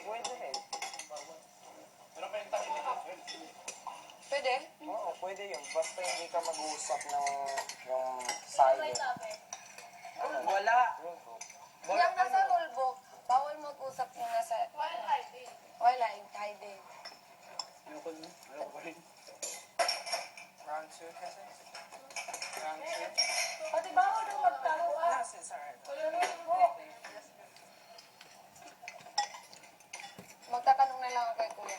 Pwede rin. Pwede? Oo, pwede yun. Basta hindi ka mag-uusap ng yung silent. Wala. Yung nasa rulebook, bawal mag-usap yung nasa... Wala, hiding. Ayoko na. Ayoko pa rin. Round 2 kasi. Round 2. Pati bawal nung magtaruan. Yes, it's alright. Magtatanong na lang ako kay kuya.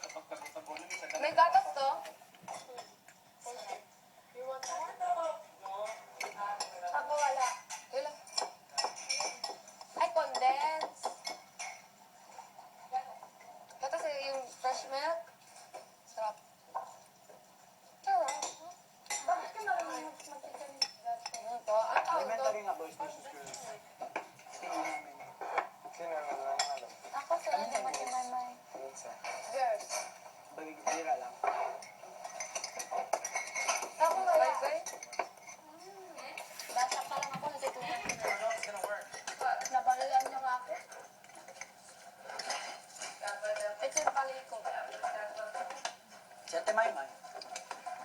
Kapag-tago-tago lang sa May gatas to? Ako wala. Ilan? Ay, condense. Gatas eh, yung fresh milk. Sarap. Sarap. Bakit ka marunong mag-chicken? Ano to? Ang tawag to? Elementary nga boys versus girls. Sino na lang alam? Ako sa hindi matimay-may. Minsan. Girls. Bira lang. Ako wala. Bata pa lang ako, natutunan ko na. It's gonna work. Nabalian niyo nga ako. Ito yung pali ko. Si Ate Maymay.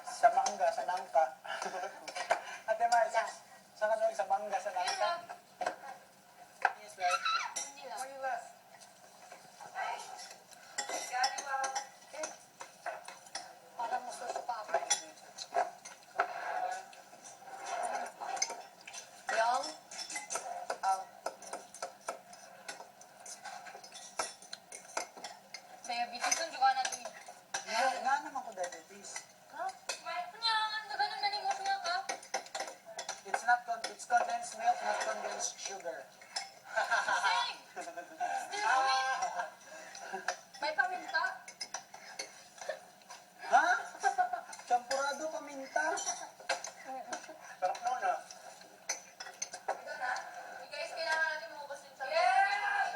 Sa mangga, sa nangka. Ate May, sa kanong sa mangga, sa nangka. Yes, right. Where you left? Parang masusuka ako. Yung? Oh. Saya bitin juga natin. Nga naman ko diabetes. Ha? Kanya, ganun na ningos nga ka. It's condensed milk, not condensed sugar. Sing! Still may paminta? Ha? Champurado paminta? Sarap naman ah. Ito na. Guys, kailangan natin maubos yung sabi. Yeah!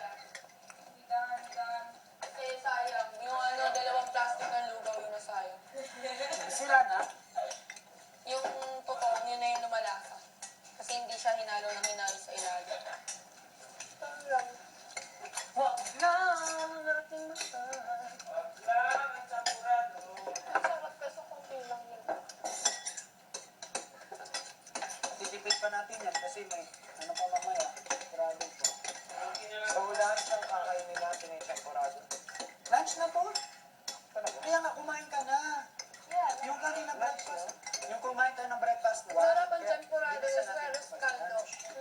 Higan. Kasi sayang. Yung dalawang plastic ng lugaw yun na sayang. Sila na? Yung totoo, yun na yung lumalasa. Kasi hindi siya hinalo sa ilalim. Wag lang natin mahal. Wag lang ang champurado. Ang sarap kasi konti lang yun. Titipid pa natin yan kasi may ano pa mamaya. Champurado po. Sa lunch lang kakainin natin yung champurado. Lunch na to? Kaya nga kumain ka na. Yeah. Yung kanina breakfast. Yung kumain tayo ng breakfast. Masarap ang champurado sa arroz caldo.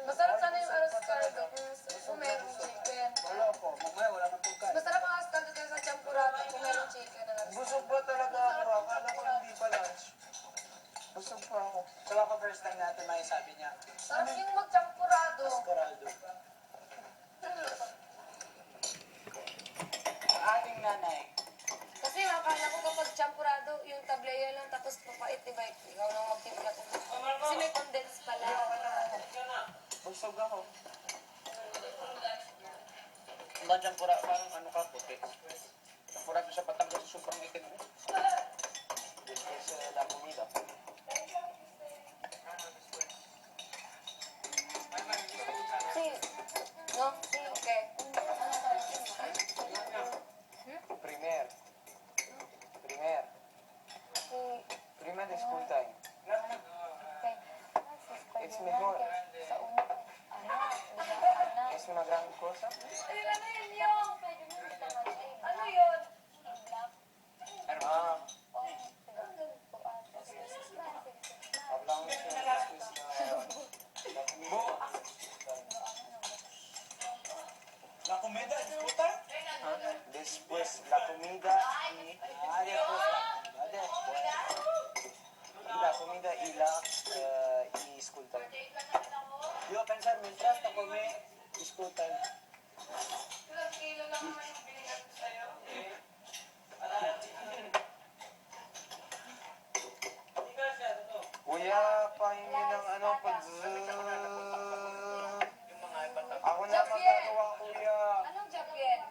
Masarap sana yung arroz caldo kung merong chicken. Wala po. Mamaya wala nang pagkain. Masarap ang arroz caldo kaysa champurado kung merong chicken na arroz. Busog ba talaga ako? Akala ko hindi pa lunch. Busog pa ako. Kaya pa first time natin may sabi niya. Sarap yung mag-champurado. Escoraldo. Ang ating nanay. Kasi akala ko kapag champurado, yung tableya lang tapos papait, diba? Ikaw lang magtimpla. Kasi may condense pala. Busog ako. Ba champura parang ano ka puti. Champura sa Batangas sobrang itim. This is la comida. Si, no? Si, okay. Primer. Primer de school time. It's mejor. Es una gran cosa. Ano yun yung? Ano yun? Ah, hablamos La comida, disfruta. después la comida la comida y la y school time. Yo pensar mientras te come school time. Ilang kilo lang naman yung binigay ko sa'yo. Kuya, pahingi ng ano pag ako na magagawa, kuya. Anong jacket?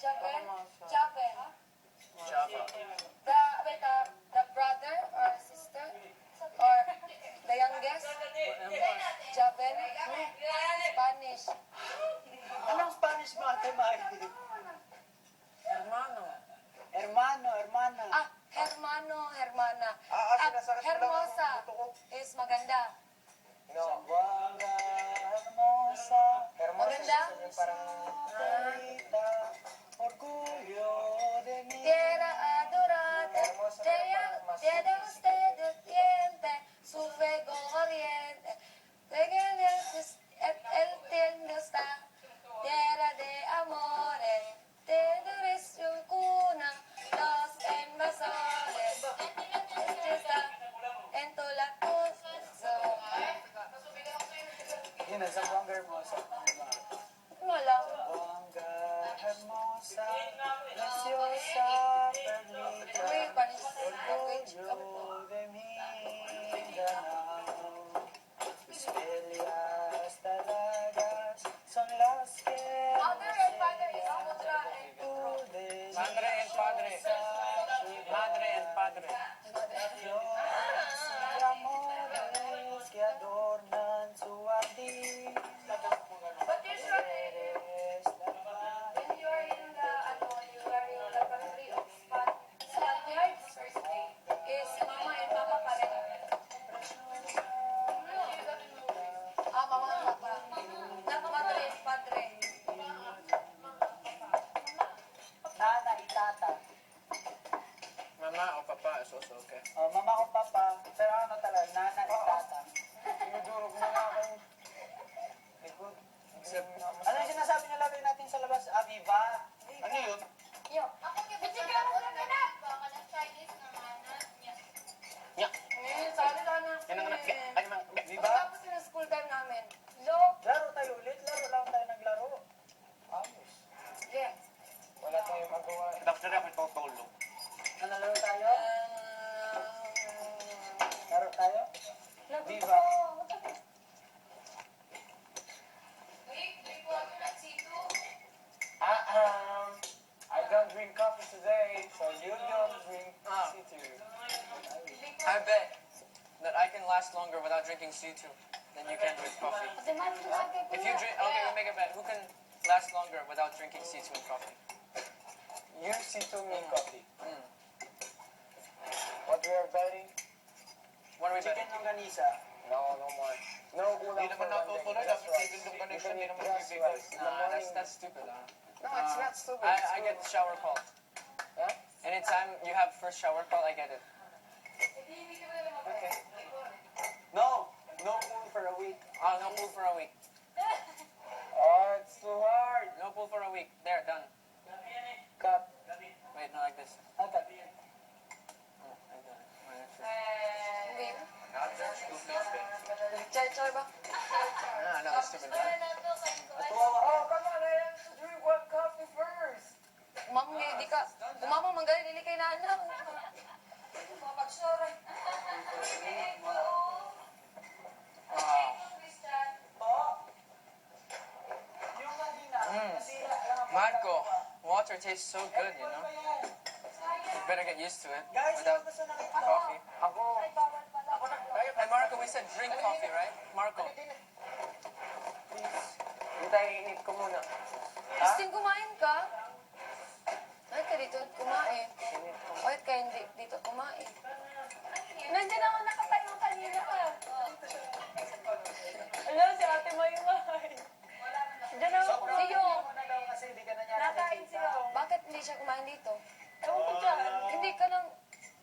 Jacket? Jacket? Java. The brother or sister? Or the youngest? Javen? Ate May. Hermano. Hermano, hermana. Ah, hermano, hermana. sinasakit mo lang ang Hermosa buto ko. is maganda. Zamboanga, hermosa. Maganda? Parang Perita, orgullo de mi. Tierra adorada, tierra usted tiente, su fuego ardiente, el tiendo está, tierra de amores, de dirección cuna, los invasores, está en tu la cruz. Yun na, Zamboanga, hermosa. Wala. Zamboanga, hermosa, preciosa, perlita. Uy, panis. Orgullo de Mindanao. Tus peleas dalagas son las que Mother and father is Amutra and Petro. Madre and padre. Madre and padre. Y amores que adornan su jardín. But usually, Eres la paz. when you are in the, you are in the country of Spot, Spaniard, first day, is mama and papa pa rin. Ah, mama and papa. Not mother and padre. Nana y tata. Mama o papa is also okay. Oh, mama o papa. Pero ano talaga, nana y tata. Tinudurog mo nga ako. Likod. Ano yung sinasabi niyo lagi natin sa labas? Aviva. Ano yun? Yo. Ako niya, bitin ka mo lang na. Baka ng Chinese na mana niya. Nya. Sabi sana. Yan ang anak. Ay, mga. Diba? Pagkapos yun ang school time namin. Lo. Laro tayo ulit. Laro lang tayo naglaro. Ayos. Yeah. Wala tayong magawa. Tapos na rin ako itutulog. Ano laro tayo? Laro tayo? Viva. I don't drink coffee today, so you don't drink C2. I bet that I can last longer without drinking C2 than you can with coffee. If you drink, okay, we make a bet. Who can last longer without drinking C2 and coffee? You C2 me coffee. What we are betting? What are we Chicken betting? longganisa. No, no more. No ulam for one day. That's right. That's stupid. No, it's not stupid. I get the shower call. Yeah? Anytime you have first shower call, I get it. Okay. No. No food for a week. Oh, no pool for a week. Oh, it's too hard. No pool for a week. There, done. Cut. Wait, no, like this. Okay. Oh, I got it. Oh, that's it. Game. That's stupid. Char-char ba? Ah, no, that's stupid. Oh, come on, I have to drink one coffee first. Umamong nga, di ka. Umamong manggali, dili kay nana. Mapag-sure. Wow. yung kanina. Nasira lang ang Marco, water tastes so good, you know? You better get used to it Guys, without sino gusto ng ito? coffee. Ako. And Marco, we said drink coffee, right? Marco. Hintayin ko muna. Gusto kumain ka? Bakit ka dito kumain? Bakit ka hindi dito kumain? Nandiyan ako nakatayo kanina ka. Alam, si Ate Maymay. Diyan ako. Siyo. Kasi hindi ka na niya Nakain siya. Bakit hindi siya kumain dito? Ewan ko dyan. Hindi ka lang...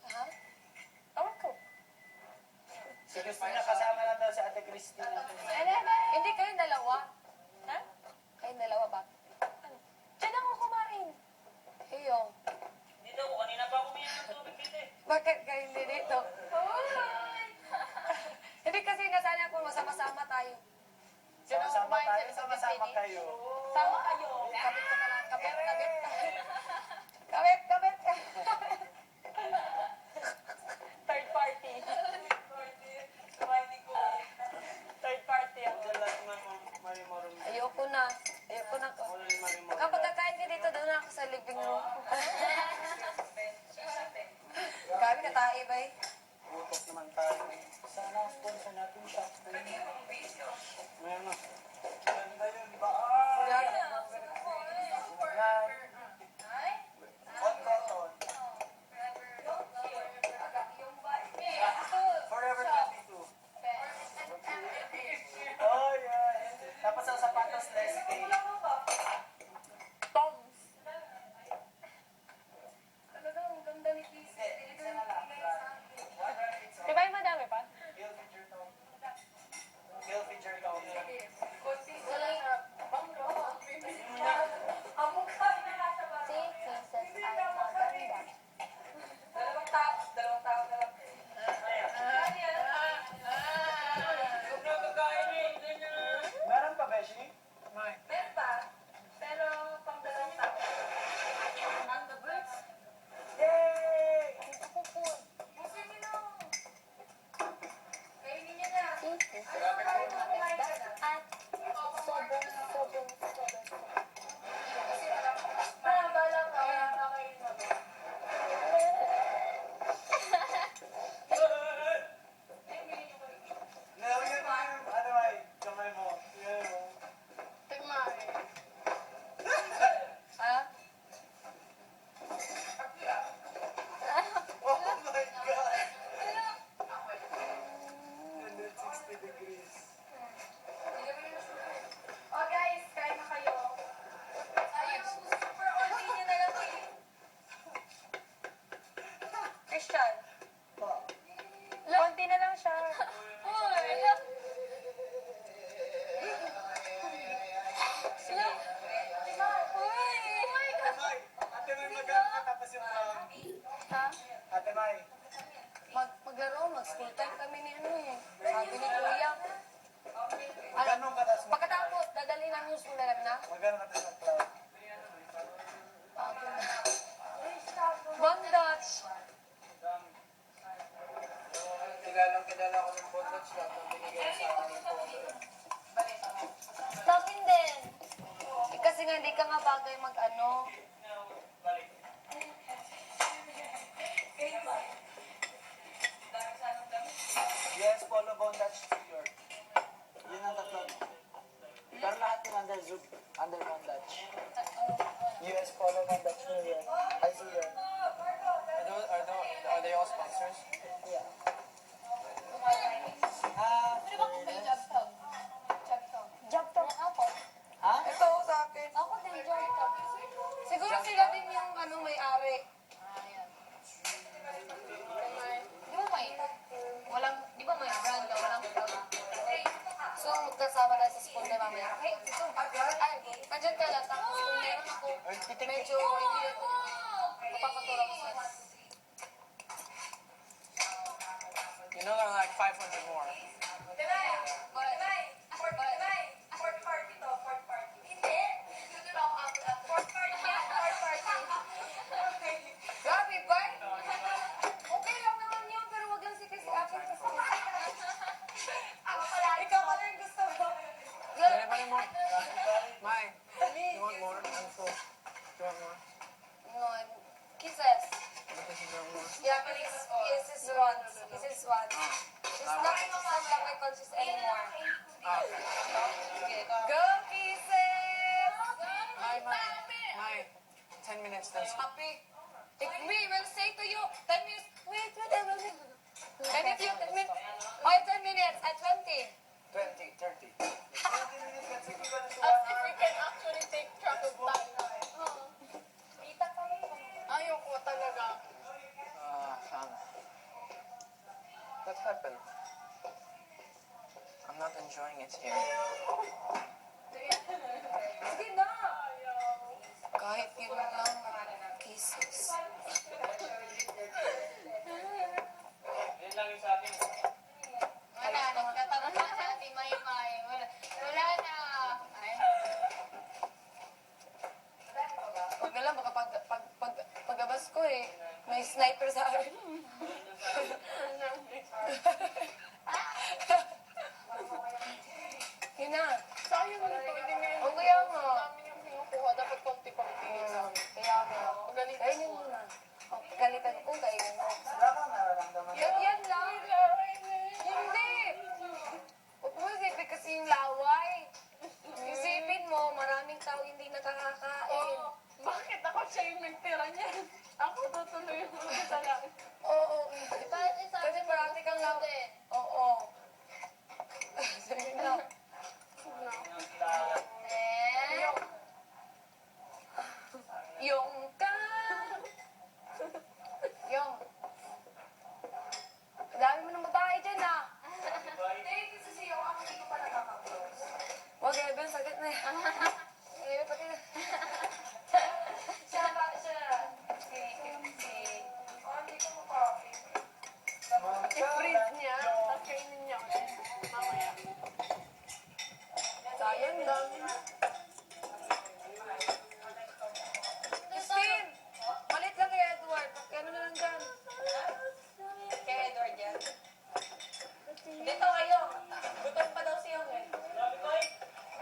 Ha? Ewan ko. Si Christina kasama lang daw si Ate Christina. Hindi kayong dalawa. Ha? Kayong dalawa ba? Ano? Diyan ako kumain. Iyong. Dito ko, kanina pa ako umiyak ng tubig dito eh. Bakit kayo hindi dito? Hindi kasi nasana ako masama-sama tayo. Diyan ako Sama-sama kumain tayo, sa sama-sama Pilipinas. kayo. Sama kayo. Kabit ka lang. Kabit, kabit. Kabit, kabit. Third party. Third party ako. Ayoko na. Ayoko na ko. Kapag kakain ka dito, doon ako sa living room. Grabe ka tayo ba eh? Utok naman tayo. Sana sponsor natin siya. Ayan na. Ganda yun, ba? Grabe. Tapos ang sapatos, less A. Toms. Talagang ang ganda ni Kiss. Isa na lang. Di ba yung madami pa? Heel feature tone. Heel feature tone. Kunti sa ang mukha na nasa ba? Si Kisses ay maganda. Dalawang tao na lang. Meron pa, Beshi? May. Meron pa, pero pang dalawang tao. On the boots. Yay! Busin niyo na. Kainin niyo na. Kisses Ano kayo na kumain ka na? at sobrang. Kasi mahaba lang ka, wala ka kainin mo. Nilagyan mo yung, ano ay, kamay mo. Yan mo. Ha? Oh my God! 160 degrees. Oh guys, kain na kayo. Ayun, super only niya na lang eh. Christian, Pa. konti na lang siya. Uy! May, Ate May magkano ka tapos yung Ha? Ate May. Maglaro, mag-school time kami ni ano eh. Sabi ni Kuya. Magkano ka tapos Pagkatapos, dadali namin yung school alam na. magkano ka tapos mag-cloud? Bondage. Kilala ko ng bondage lang. Binigyan sa akin po. Sa akin din. Kasi nga hindi ka nga bagay mag-ano. Yes, Polo Bondage New York. Yun ang tatlo. Pero lahat yung under Bondage. US Polo Bondage New York. Ay, New York. Are they all sponsors? Yeah. Job talk ako. Ha? Ito sa akin. Ako din job talk. Siguro sila din yung ano may-ari. Di ba may? Walang, di ba may brand na walang So, magkasama tayo sa school na mamaya. Hey, ito. Ay, nandiyan ka lang. Tapos kung meron ako, medyo hindi ako mapapatulog ko sa You know there are like 500 more. Grabe, ba? Okay lang naman yun, pero wag lang si Chris Apple kasi. Ikaw pa rin gusto mo. Anybody more? May. You want more? I'm full. Do you want more? Yun. Kisses. Because you want more. Yeah, please. Kisses once. Kisses once. She's not my conscious anymore. Okay. Go, Kisses! May. 10 minutes then. Happy. If we will say to you, 10 minutes. Wait. And if you, 10 minutes. Oh, 10 minutes at 20. 20, 30. 20 minutes and 60 ka na to As 1 if hour. we can actually take track of time. Kita ka mo. Ayoko talaga. Fam. What happened? I'm not enjoying it here. Sige na. Kahit yun lang. Kisses. Yan lang yung sa akin. Wala, nagtatanong pa sa ating may-may. Wala na. Ay. Huwag na lang, baka pagabas ko eh. May sniper sa akin. Yun na. Sayang na ito. Hindi ngayon. O kaya nga. Namin yung kinukuha. Dapat konti-konti. Kaya nga. Kainin mo na. O, pagalitan ko, kainin mo. Wala kang nararamdaman. Yan lang. Hindi. Huwag mo isipin kasi yung laway. Isipin mo, maraming tao hindi nakakakain. Bakit ako siya yung nagtira niyan? Ako tutuloy yung kasalanan. Oo. Kasi marami kang laway. Oo. Sige na. sakit na yan. Eh, pati... Siya ba? Siya. I-freeze niya, tapos kainin niya ulit. Mamaya. Sayang lang. Christine! Malit lang kay Edward. Ano na lang dyan? Kay Edward yan. Dito kayo. Gutom pa daw siya eh.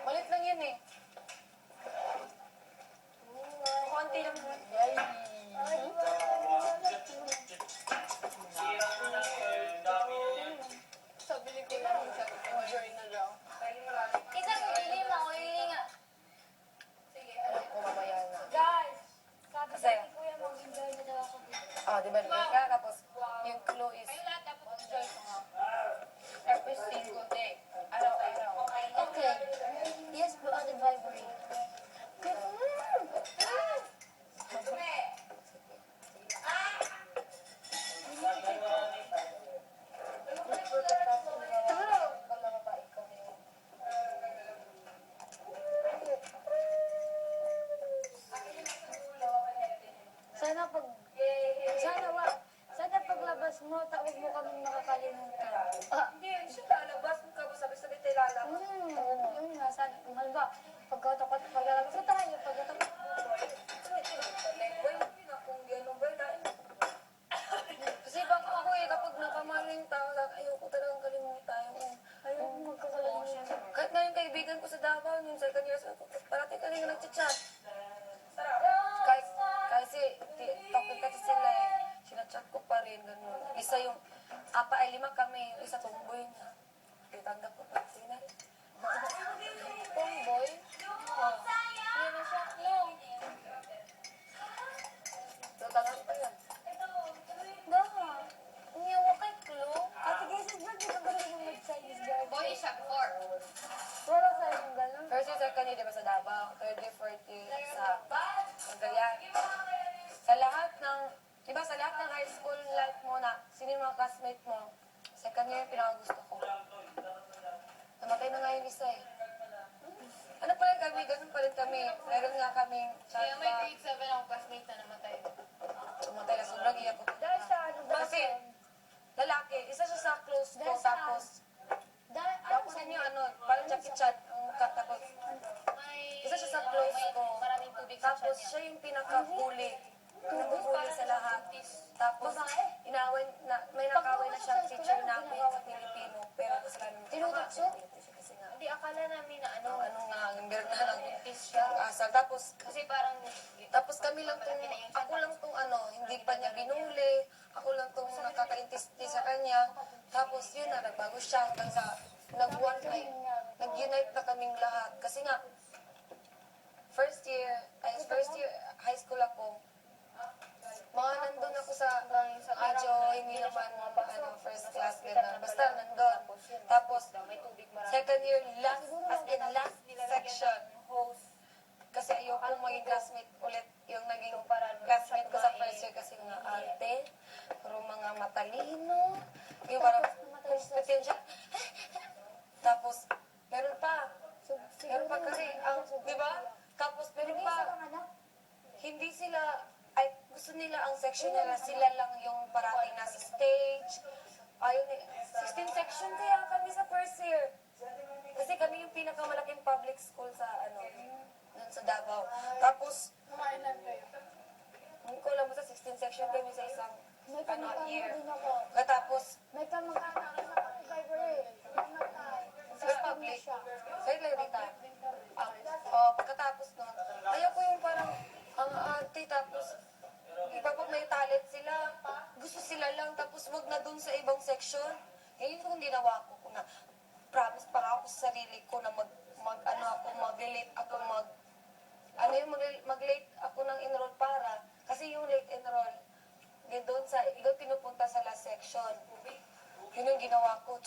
Malit lang yan eh. Konti lang. Yay! Sabi ni Kuya minsan, enjoy na daw. Isa ko pili mo. Ili nga. Alam ko mamaya na. Guys. Sabi Kasi, ni Kuya mag-enjoy na daw ako dito. di ba? Tapos, yung clue is, Kayo lahat dapat enjoy ko nga. every single day. Araw-araw. Okay. Yes, but on the Vibery. Sana pag sana paglabas mo, tawag mo kami makakalimutan. Hindi, siya lalabas. Kung ka sabi-sabi tayo lalabas. Yun nga, sana. Halimbawa, pagkatakot, paglalabas na tayo, pagkatakot. Kasi baka ako kapag nakamalo yung tao, ayoko talagang kalimutan. Ayoko magkakalimutan. Kahit na yung kaibigan ko sa Davao, yung second year, parati ka rin nag-chat. Kasi, topic kasi sila eh. Sinachat ko pa rin, ganun. Isa yung, 5 kami, yung isa tomboy na. Titanggap ko pa. Sige na. Tomboy? Yan na siya. No. Titanggap pa yan. Daha. Umiyawa kay Klo. Ate guys, ba't di ka galing yung mag-Chinese garden? Boy siya before. Wala sa yung gano'n. First year, second year, di ba sa Davao? Third year, fourth year, sa Cagayan. Sa lahat ng, di ba sa lahat ng high school life mo na, sino yung mga classmate mo? Second year, pinakagusto ko. Namatay na nga yung isa eh. Ano pa rin kami, ganun pa rin kami. Meron nga kaming chat Kaya may ba? grade 7 akong classmate na namatay. Namatay na, sobrang iyak ko. Dahil sa ano ba? Kasi, lalaki, isa siya sa close ko, Dahil sa- tapos, Dahil ano tapos yun yung ano, parang Jackie Chan, ang mukha, tapos, May... isa siya sa close ko. Maraming tubig sa Tapos tiyan niya. siya yung pinaka-bully. Pinaka-bully sa lahat. Tapos, inaway na, may nakaway na siyang teacher namin sa Pilipino. Pero kasalanan mo. Tinutokso? Kasi nga, Hindi, akala namin na ano, ano nga, yung bird na lang. buntis siya. Yung asal. Tapos, Kasi parang... tapos kami lang tong, ako lang tong ano, hindi pa niya binuli. Ako lang tong nakakaintisti sa kanya. Tapos yun na, nagbago siya hanggang sa nag-unite na kaming lahat. Kasi nga, first year high school ako, mga nandun ako sa medyo hindi naman first class gano'n. Basta nandun. Tapos, second year, last section. Kasi ayoko maging classmate ulit yung naging classmate ko sa first year kasi nga arte, puro mga matalino, yung parang kompetensya. Tapos, meron pa kasi, di ba? Tapos, meron pa, hindi sila, ay, gusto nila ang section nila, sila lang yung parating nasa stage. Ayun, 16 section kaya kami sa first year. Kasi kami yung pinakamalaking public school sa, dun sa Davao. Tapos, Kumailan kayo. hindi ko alam sa 16 section kami sa isang, May kamag-anak year. din ako. Katapos, May kamag-anak sa Vibery. sa public, sa Ilerita. Pagkatapos nun, ayaw ko yung parang, ang arte, tapos, iba pag may talent sila, gusto sila lang, tapos wag na dun sa ibang section. Ngayon kung ginawa ko, kung na, promise pa ako sa sarili ko na mag-late ako, mag-late ako ng enroll para, kasi yung late enroll, doon pinupunta sa last section. Yun yung ginawa ko.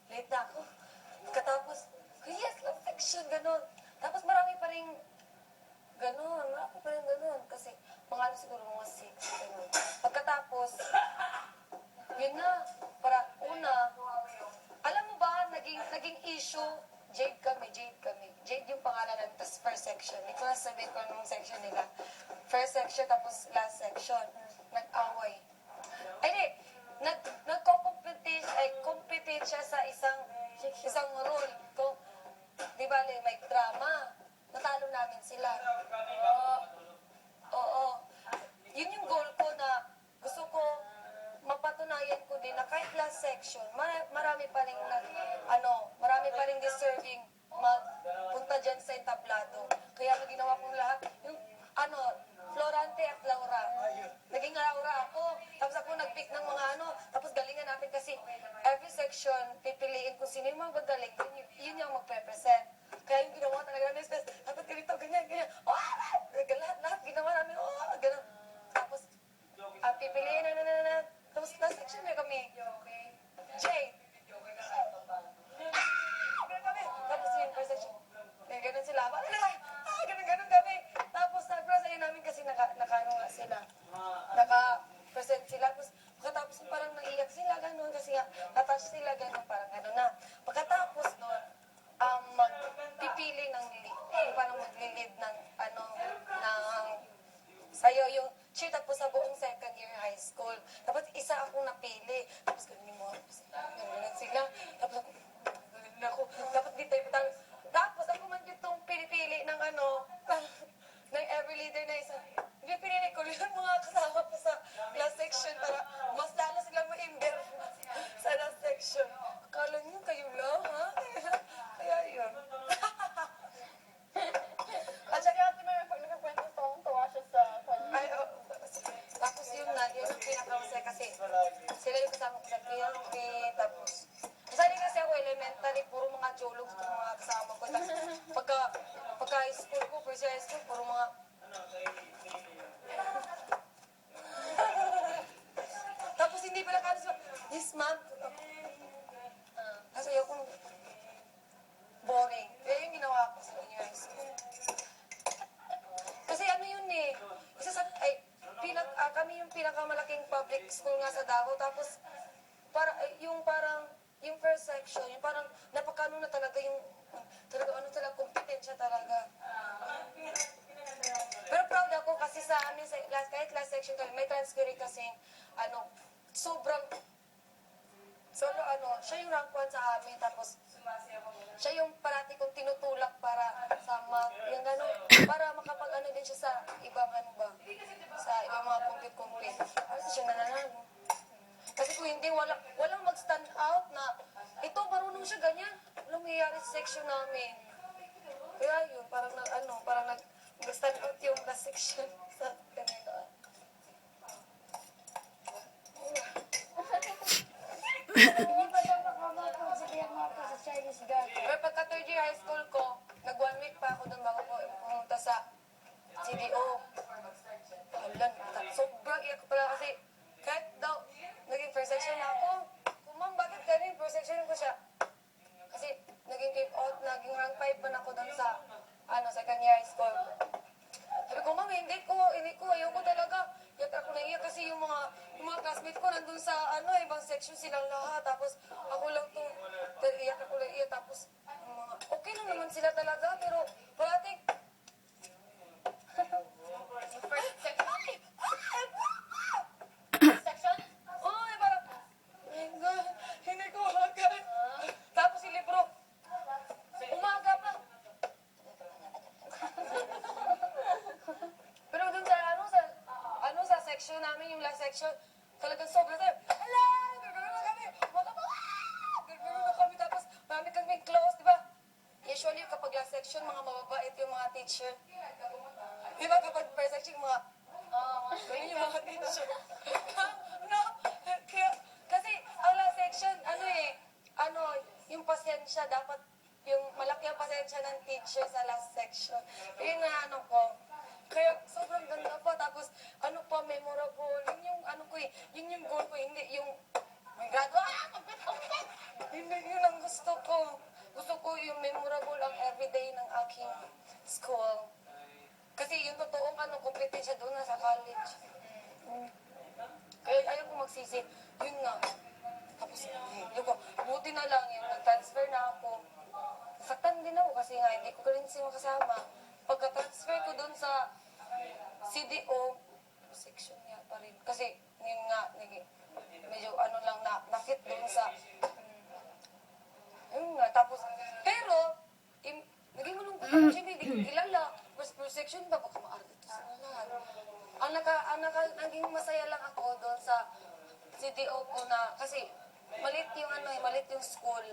Late na ako. Katapos, yes, last section, ganun. Tapos marami pa rin ganun. Kasi mga siguro mga 6, ganun. Pagkatapos, yun na, para una, alam mo ba, naging issue Jade kami. Jade yung pangalan namin, tapos first section. Hindi ko na sabihin ko anong section nila. First section, tapos last section. Nag-away. Ay, di. Compete siya sa isang role. Kung, di ba, may drama. Natalo namin sila. Oo. Yun yung goal ko na gusto ko mapatunayan ko din na kahit last section, marami pa rin marami pa rin deserving magpunta dyan sa entablado. Kaya ang ginawa kong lahat, yung Florante at Laura. Naging Laura ako. Tapos ako nag-pick ng mga tapos galingan natin kasi every section, pipiliin kung sino yung mga gagaling, yun yung magpe-present. Kaya yung ginawa talaga namin, dapat ganito, ganyan. Lahat ginawa namin, ganun. Tapos, pipiliin tapos last section na kami. Jade. Ganun kami. Tapos yung first section. Ganun sila. Ganun kami. Tapos nag-present namin kasi naka-ano nga sila. Naka-present sila. Tapos pagkatapos parang naiyak sila, ganun. Kasi natouch sila, ganun. Parang gano'n na. Pagkatapos nun, magpipili ng lead. Yung parang mag-lead ng sayo yung cheer tapos sa buong second year high school. Tapos isa akong napili. Tapos ganun mo. Ganun sila. Tapos ako. Dapat di tayo patalo. Tapos ako man itong pinipili ng ng every leader na isa. Pinipili ko yung mga kasama ko sa last section para mas lalo silang ma-imber sa last section. Akala niyo kayo lang, ha? Kaya yun. At saka ate Mary, pag nakakwento ito, tuwa siya sa Tapos yun yung pinakamasaya kasi sila yung kasama ko sa PLK, tapos masali kasi ako elementary, puro mga jologs itong mga kasama ko. Tapos pagka high school ko, first year high school, puro mga tapos hindi pala kano sila, yes ma'am. Kasi ayoko boring. Kaya yung ginawa ko sa junior high school. Kasi yun kami yung pinakamalaking public school nga sa Davao. Tapos, yung first section, yung parang napakano na talaga yung, talaga kompetensya talaga. Pero proud ako kasi sa amin, kahit last section kami, may transcript kasi, sobrang, siya yung rank 1 sa amin, tapos, siya yung parati kong tinutulak para sa yung gano'n, para makapag din siya sa ibang sa ibang mga compute. Kasi siya nananalo. Kasi kung hindi, walang mag-stand out na, ito, marunong siya ganyan. Walang mayayari sa section namin. Kaya yun, parang nag-stand out yung last section sa ganito. Pero pagka third year high school ko, nag 1 week pa ako doon bago ko pumunta sa CDO. Alam, sobrang iyak ko pala kasi kahit daw naging first section na ako, ma'am, bakit ganun first section ko siya? Kasi naging keep out, naging rank 5 pa na ako doon sa second year high school. Sabi ko, ma'am, hindi ko, ayoko talaga. Iyak ako na iyak kasi yung mga classmates ko nandun sa ibang section silang lahat. Tapos ako lang iyak ako na iyak. Tapos okay lang naman sila talaga, pero parating, first section. parang, hindi ko agad. Tapos si libro, umaga pa. Pero dun sa section namin, yung last section, talagang sobrang tayo, hala, gagawin na kami, gagawin na kami, tapos marami kami close, di ba? Usually, kapag last section, mga mababait yung mga teacher. Di ba, kapag first section, ganyan yung mga teacher. Kasi, ang last section, yung pasensya, dapat, yung malaki ang pasensya ng teacher sa last section. Yun na ko. Kaya sobrang ganda pa. Tapos, memorable. Yun yung, yun yung goal ko. Hindi yung, my God, hindi yun ang gusto ko. Gusto ko yung memorable ang everyday ng aking school. Kasi yung totoong kompetensya doon na sa college. Kaya ayaw ko magsisi. Yun nga. Tapos, buti na lang yung nag-transfer na ako. Nasaktan din ako kasi nga hindi ko rin siya makasama. Pagka-transfer ko doon sa CDO, section niya pa rin. Kasi yun nga, medyo ano lang na-fit doon sa yun nga, tapos, pero, naging malungkot ako, siyempre, hindi ko kilala. Per section ba, baka maarte to sa lahat. Naging masaya lang ako doon sa CDO ko na, kasi, malit yung school.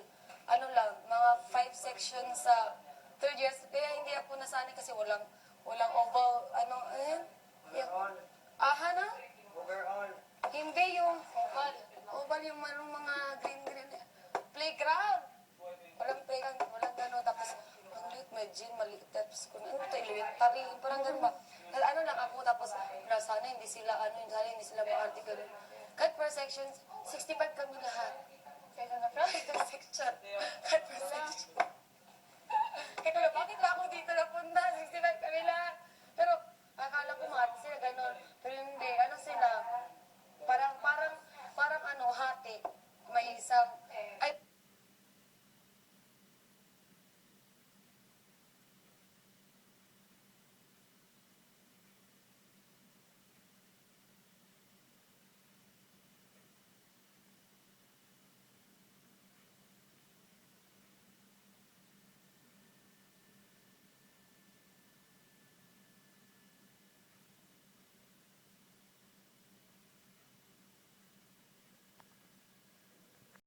Ano lang, mga 5 sections sa 3rd years. Kaya hindi ako nasanay kasi walang oval, na? Overall. Hindi yung oval. Oval yung mga green. Playground. Walang playground, walang gano'n. Tapos, ang liit, may gym, maliit. Tapos, kung ano ito, elementary, parang gano'n ba? Ano lang ako, tapos, sana hindi sila, hindi sila maarte gano'n. Cut per section, 65 kami lahat. Kaya na per section. Cut per section. Kaya ko na, bakit ba ako dito napunta?